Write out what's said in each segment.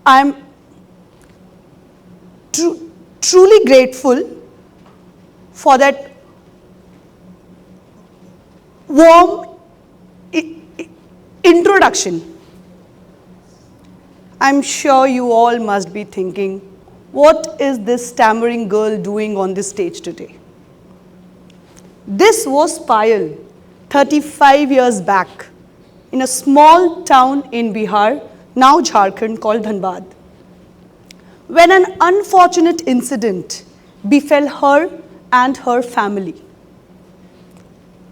I'm truly grateful for that warm introduction. I'm sure you all must be thinking, what is this stammering girl doing on this stage today? This was Payal, 35 years back, in a small town in Bihar, now Jharkhand, called Dhanbad, when an unfortunate incident befell her and her family.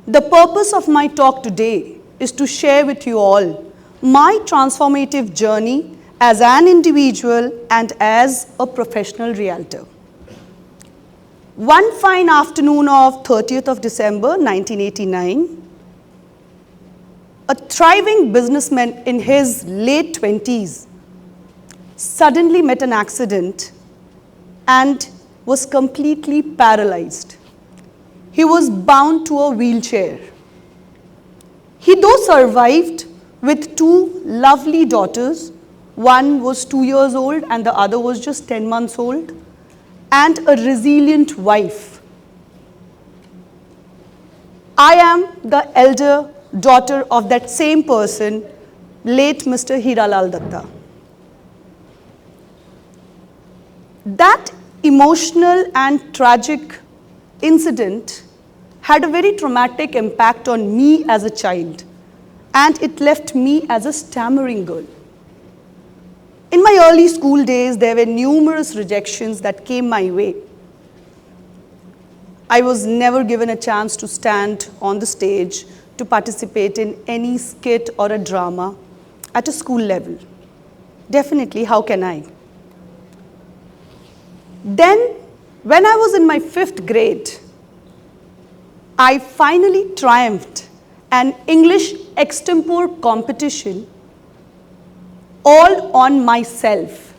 The purpose of my talk today is to share with you all my transformative journey as an individual and as a professional realtor. One fine afternoon of 30th of December 1989, a thriving businessman in his late 20s suddenly met an accident and was completely paralyzed. He was bound to a wheelchair. He though survived with two lovely daughters. One was 2 years old and the other was just 10 months old, and a resilient wife. I am the elder daughter of that same person, late Mr. Hiralal Datta. That emotional and tragic incident had a very traumatic impact on me as a child, and it left me as a stammering girl. In my early school days, there were numerous rejections that came my way. I was never given a chance to stand on the stage to participate in any skit or a drama at a school level. Definitely, how can I? Then, when I was in my 5th grade, I finally triumphed an English extempore competition all on myself.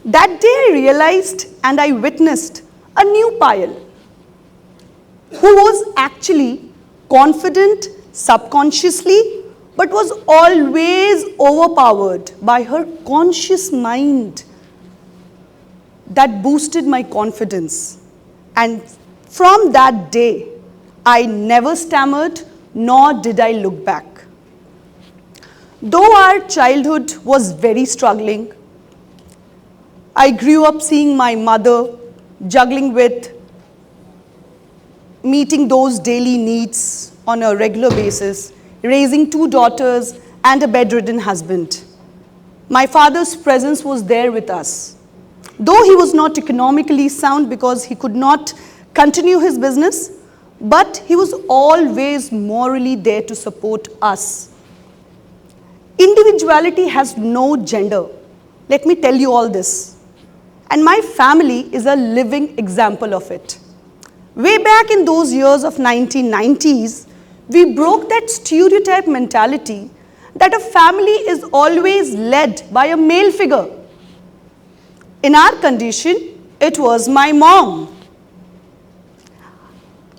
That day I realized and I witnessed a new Payal, who was actually confident subconsciously, but was always overpowered by her conscious mind that boosted my confidence. And from that day, I never stammered, nor did I look back. Though our childhood was very struggling, I grew up seeing my mother juggling with meeting those daily needs on a regular basis, raising 2 daughters and a bedridden husband. My father's presence was there with us. Though he was not economically sound because he could not continue his business, but he was always morally there to support us. Individuality has no gender. Let me tell you all this. And my family is a living example of it. Way back in those years of 1990s, we broke that stereotype mentality that a family is always led by a male figure. In our condition, it was my mom,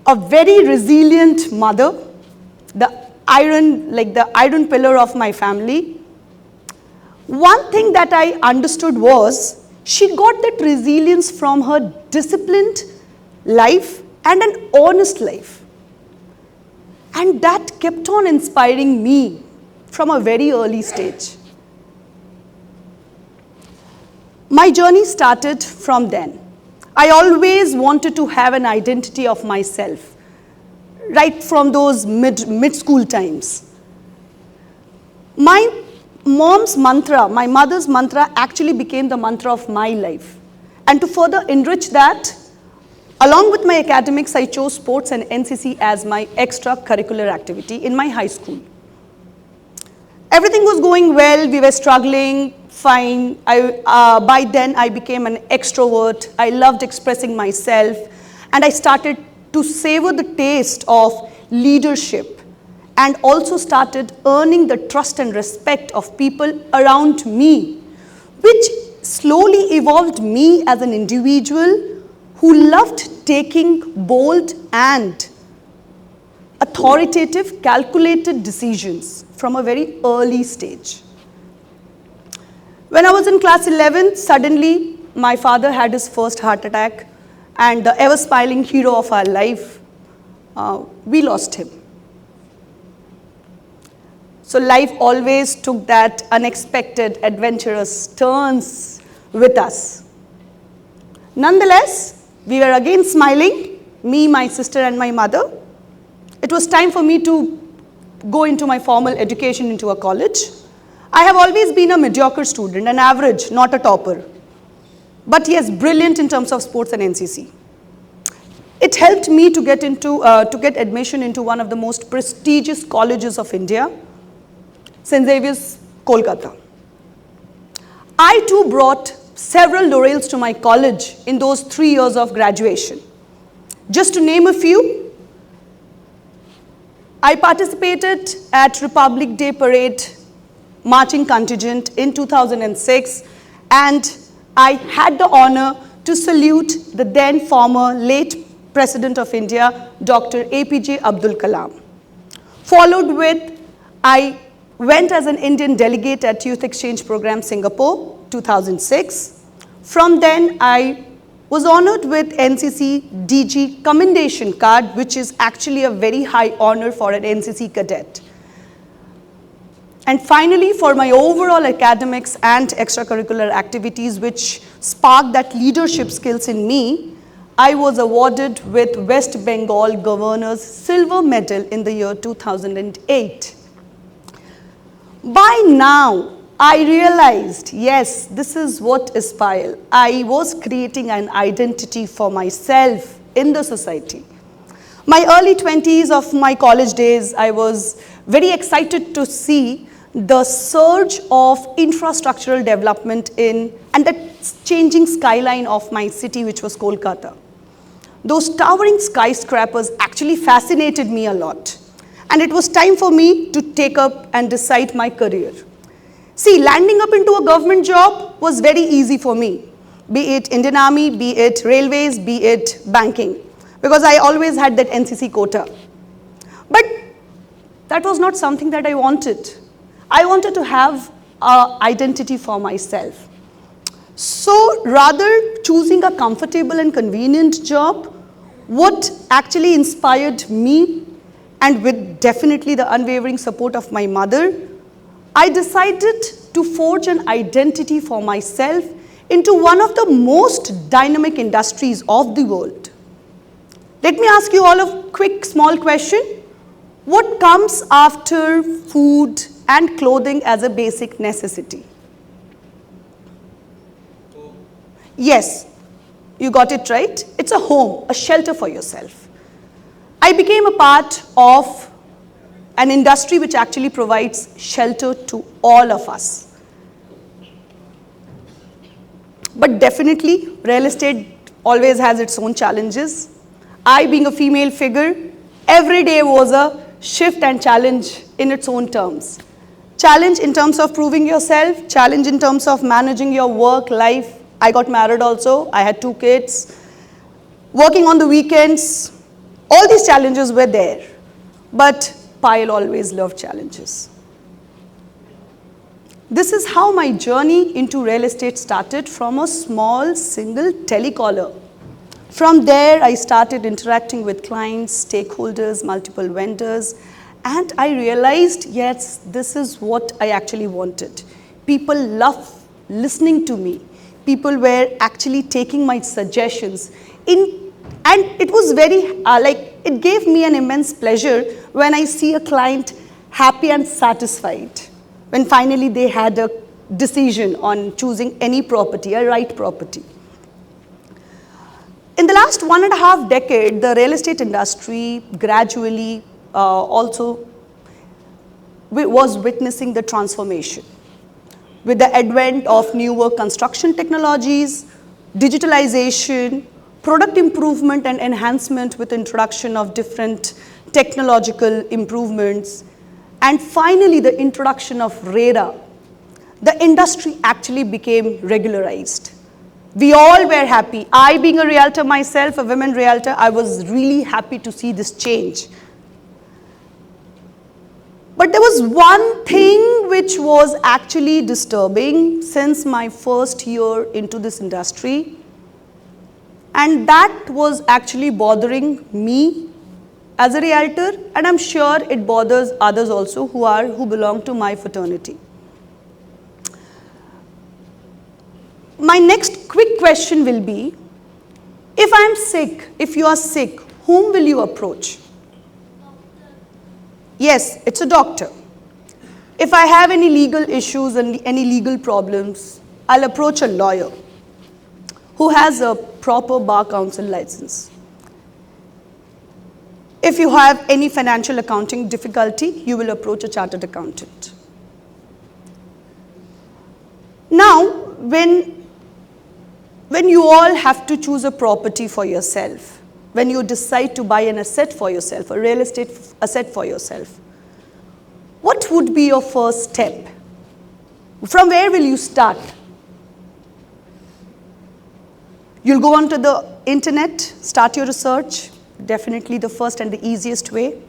a very resilient mother, the iron pillar of my family. One thing that I understood was she got that resilience from her disciplined life and an honest life. And that kept on inspiring me from a very early stage. My journey started from then. I always wanted to have an identity of myself, right from those mid-school times. My mom's mantra, my mother's mantra actually became the mantra of my life. And to further enrich that, along with my academics, I chose sports and NCC as my extracurricular activity in my high school. Everything was going well, we were struggling, fine. By then I became an extrovert. I loved expressing myself, and I started to savor the taste of leadership and also started earning the trust and respect of people around me, which slowly evolved me as an individual who loved taking bold and authoritative, calculated decisions from a very early stage. When I was in class 11, suddenly my father had his first heart attack, and the ever-smiling hero of our life, we lost him. So life always took that unexpected, adventurous turns with us. Nonetheless, we were again smiling, me, my sister, and my mother. It was time for me to go into my formal education into a college. I have always been a mediocre student, an average, not a topper. But yes, brilliant in terms of sports and NCC. It helped me to get admission into one of the most prestigious colleges of India, Xavier's, Kolkata. I too brought several laurels to my college in those 3 years of graduation. Just to name a few, I participated at Republic Day Parade marching contingent in 2006, and I had the honor to salute the then former late President of India, Dr. APJ Abdul Kalam. Followed with, I went as an Indian delegate at Youth Exchange Program Singapore, 2006. From then, I was honored with NCC DG Commendation Card, which is actually a very high honor for an NCC cadet. And finally, for my overall academics and extracurricular activities, which sparked that leadership skills in me, I was awarded with West Bengal Governor's Silver Medal in the year 2008. By now, I realized, yes, this is what is Payal. I was creating an identity for myself in the society. My early 20s of my college days, I was very excited to see the surge of infrastructural development and the changing skyline of my city, which was Kolkata. Those towering skyscrapers actually fascinated me a lot. And it was time for me to take up and decide my career. See, landing up into a government job was very easy for me, be it Indian Army, be it railways, be it banking, because I always had that NCC quota. But that was not something that I wanted. I wanted to have an identity for myself. So rather choosing a comfortable and convenient job, what actually inspired me, and with definitely the unwavering support of my mother, I decided to forge an identity for myself into one of the most dynamic industries of the world. Let me ask you all a quick small question. What comes after food and clothing as a basic necessity? Yes, you got it right. It's a home, a shelter for yourself. I became a part of an industry which actually provides shelter to all of us. But definitely, real estate always has its own challenges. I, being a female figure, every day was a shift and challenge in its own terms. Challenge in terms of proving yourself, challenge in terms of managing your work life. I got married also, I had 2 kids, working on the weekends. All these challenges were there, but Payal always loved challenges. This is how my journey into real estate started, from a small single telecaller. From there, I started interacting with clients, stakeholders, multiple vendors, and I realized, yes, this is what I actually wanted. People love listening to me. People were actually taking my suggestions and it was very, it gave me an immense pleasure when I see a client happy and satisfied, when finally they had a decision on choosing any property, a right property. In the last 1.5 decades, the real estate industry gradually also was witnessing the transformation. With the advent of newer construction technologies, digitalization, product improvement and enhancement with introduction of different technological improvements, and finally the introduction of RERA, the industry actually became regularized. We all were happy. I, being a realtor myself, a women realtor, I was really happy to see this change. But there was one thing which was actually disturbing since my first year into this industry, and that was actually bothering me as a realtor, and I'm sure it bothers others also who belong to my fraternity. My next quick question will be, if I'm sick, if you are sick, whom will you approach? Yes, it's a doctor. If I have any legal issues and any legal problems, I'll approach a lawyer who has a proper bar council license. If you have any financial accounting difficulty, you will approach a chartered accountant. Now, when you all have to choose a property for yourself, when you decide to buy an asset for yourself, a real estate asset for yourself, what would be your first step? From where will you start? You'll go onto the internet, start your research, definitely the first and the easiest way.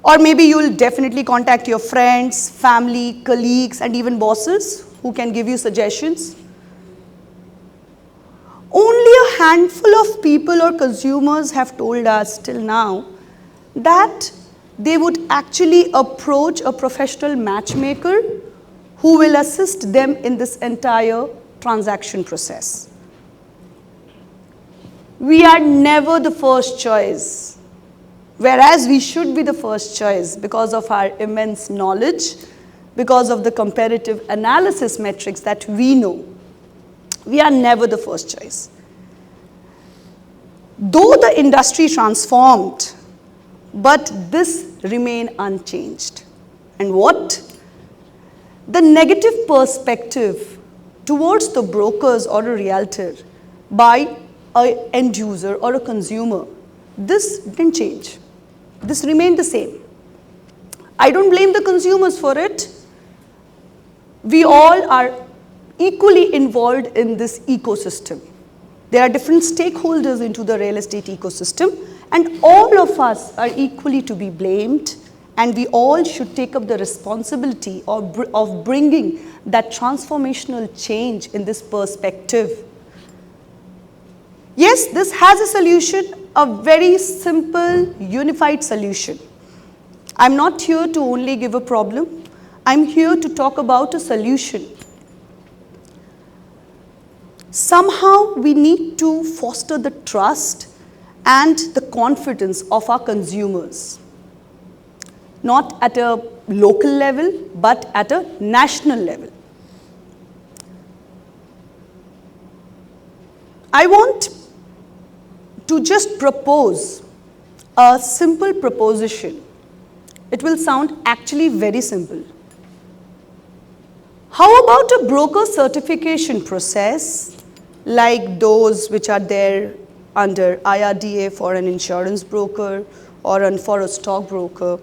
Or maybe you'll definitely contact your friends, family, colleagues, and even bosses who can give you suggestions. Only a handful of people or consumers have told us till now that they would actually approach a professional matchmaker who will assist them in this entire transaction process. We are never the first choice, whereas we should be the first choice because of our immense knowledge, because of the comparative analysis metrics that we know. We are never the first choice. Though the industry transformed, but this remained unchanged. And what? The negative perspective towards the brokers or a realtor by an end user or a consumer, this didn't change. This remained the same. I don't blame the consumers for it. We all are equally involved in this ecosystem. There are different stakeholders into the real estate ecosystem, and all of us are equally to be blamed, and we all should take up the responsibility of bringing that transformational change in this perspective. Yes, this has a solution, a very simple, unified solution. I'm not here to only give a problem. I'm here to talk about a solution. Somehow we need to foster the trust and the confidence of our consumers, not at a local level, but at a national level. I want to just propose a simple proposition. It will sound actually very simple. How about a broker certification process like those which are there under IRDA for an insurance broker or for a stock broker?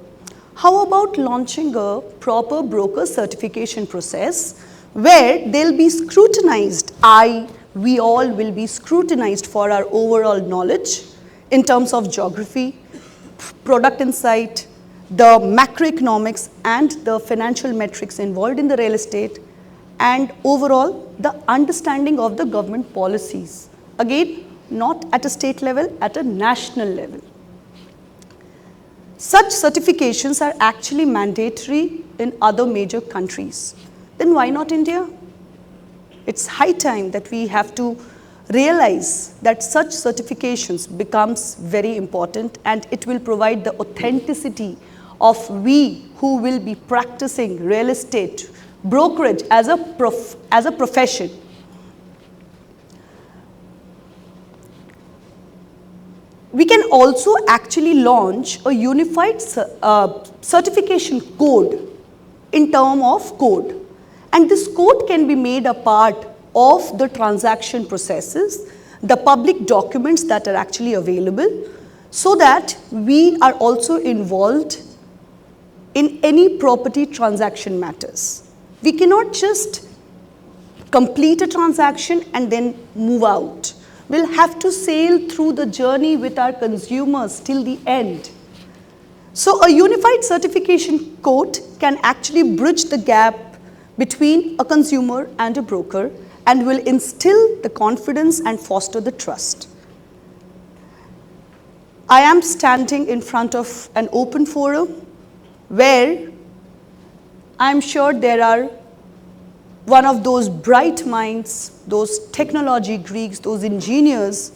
How about launching a proper broker certification process where they'll be scrutinized? We all will be scrutinized for our overall knowledge in terms of geography, product insight, the macroeconomics and the financial metrics involved in the real estate, and overall the understanding of the government policies. Again, not at a state level, at a national level. Such certifications are actually mandatory in other major countries. Then why not India? It's high time that we have to realize that such certifications becomes very important, and it will provide the authenticity of we who will be practicing real estate brokerage as a profession. We can also actually launch a unified certification code in terms of code. And this code can be made a part of the transaction processes, the public documents that are actually available, so that we are also involved in any property transaction matters. We cannot just complete a transaction and then move out. We'll have to sail through the journey with our consumers till the end. So a unified certification code can actually bridge the gap between a consumer and a broker and will instill the confidence and foster the trust. I am standing in front of an open forum where I'm sure there are one of those bright minds, those technology Greeks, those engineers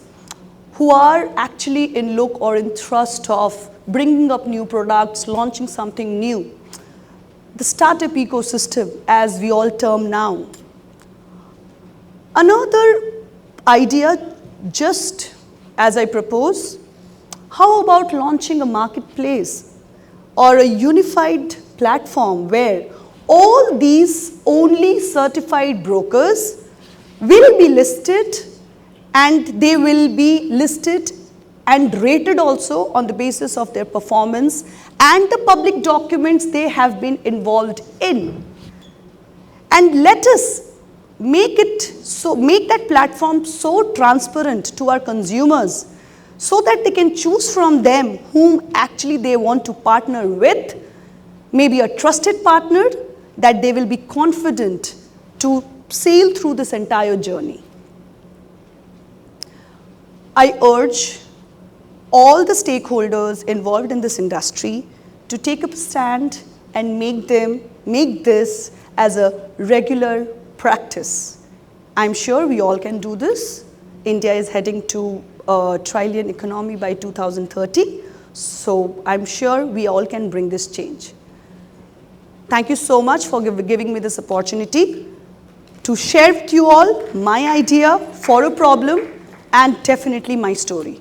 who are actually in look or in thrust of bringing up new products, launching something new. The startup ecosystem, as we all term now. Another idea, just as I propose, how about launching a marketplace or a unified platform where all these only certified brokers will be listed, and they will be listed and rated also on the basis of their performance and the public documents they have been involved in. And let us make that platform so transparent to our consumers so that they can choose from them whom actually they want to partner with, maybe a trusted partner that they will be confident to sail through this entire journey. I urge all the stakeholders involved in this industry to take up a stand and make this as a regular practice. I'm sure we all can do this. India is heading to a trillion economy by 2030, so I'm sure we all can bring this change. Thank you so much for giving me this opportunity to share with you all my idea for a problem and definitely my story.